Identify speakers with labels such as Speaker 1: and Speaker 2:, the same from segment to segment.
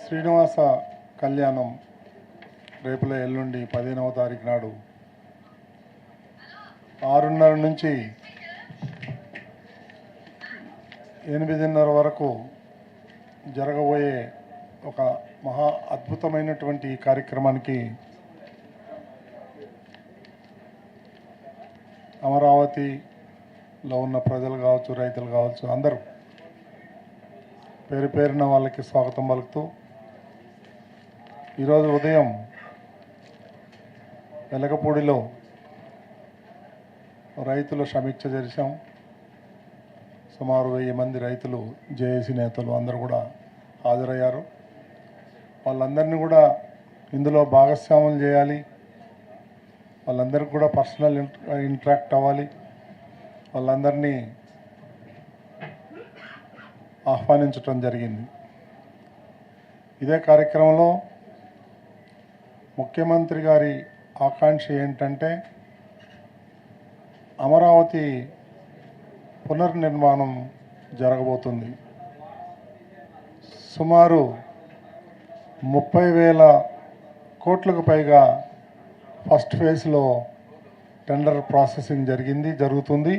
Speaker 1: శ్రీనివాస కళ్యాణం రేపుల ఎల్లుండి 15వ తారీఖు నాడు 6:30 నుంచి 8:30 వరకు జరగబోయే ఒక మహా అద్భుతమైనటువంటి కార్యక్రమానికి అమరావతిలో ఉన్న ప్రజలు కావచ్చు, రైతులు కావచ్చు, అందరూ పేరు పేరున వాళ్ళకి స్వాగతం పలుకుతూ ఈరోజు ఉదయం వెలగపూడిలో రైతుల సమీక్ష చేశాం. సుమారు 1000 మంది రైతులు, జేఏసీ నేతలు అందరూ కూడా హాజరయ్యారు. వాళ్ళందరినీ కూడా ఇందులో భాగస్వాములు చేయాలి, వాళ్ళందరికీ కూడా పర్సనల్ ఇంటరాక్ట్ అవ్వాలి, వాళ్ళందరినీ ఆహ్వానించటం జరిగింది. ఇదే కార్యక్రమంలో ముఖ్యమంత్రి గారి ఆకాంక్ష ఏంటంటే అమరావతి పునర్నిర్మాణం జరగబోతుంది. సుమారు 30,000 కోట్లకు పైగా ఫస్ట్ ఫేజ్లో టెండర్ ప్రాసెసింగ్ జరుగుతుంది.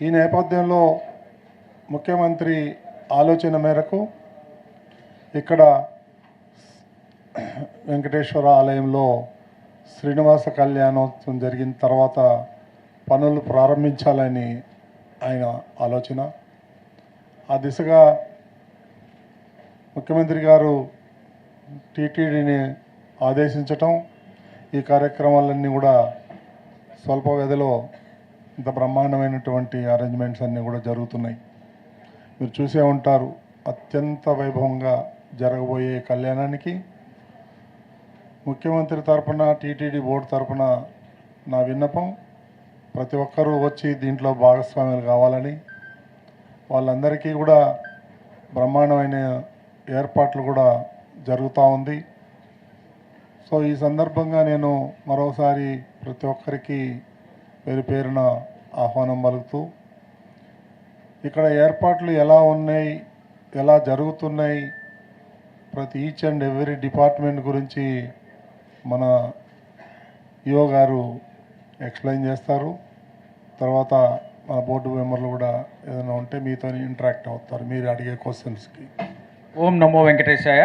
Speaker 1: ఈ నేపథ్యంలో ముఖ్యమంత్రి ఆలోచన మేరకు ఇక్కడ వెంకటేశ్వర ఆలయంలో శ్రీనివాస కళ్యాణోత్సవం జరిగిన తర్వాత పనులు ప్రారంభించాలని ఆయన ఆలోచన. ఆ దిశగా ముఖ్యమంత్రి గారు టీటీడీని ఆదేశించటం, ఈ కార్యక్రమాలన్నీ కూడా స్వల్ప వ్యవధిలో ఇంత బ్రహ్మాండమైనటువంటి అరేంజ్మెంట్స్ అన్నీ కూడా జరుగుతున్నాయి. మీరు చూసే ఉంటారు. అత్యంత వైభవంగా జరగబోయే కళ్యాణానికి ముఖ్యమంత్రి తరపున, టీటీడీ బోర్డు తరపున నా విన్నపం, ప్రతి ఒక్కరూ వచ్చి దీంట్లో భాగస్వాములు కావాలని. వాళ్ళందరికీ కూడా బ్రహ్మాండమైన ఏర్పాట్లు కూడా జరుగుతూ ఉంది. సో ఈ సందర్భంగా నేను మరోసారి ప్రతి ఒక్కరికి పేరు పేరున ఆహ్వానం పలుకుతూ, ఇక్కడ ఏర్పాట్లు ఎలా ఉన్నాయి, ఎలా జరుగుతున్నాయి, ప్రతి ఈచ్ అండ్ ఎవ్రీ డిపార్ట్మెంట్ గురించి మన ఈఓ గారు ఎక్స్ప్లెయిన్ చేస్తారు. తర్వాత మన బోర్డు మెంబర్లు కూడా ఏదైనా ఉంటే మీతో ఇంటరాక్ట్ అవుతారు మీరు అడిగే క్వశ్చన్స్కి.
Speaker 2: ఓం నమో వెంకటేశాయ.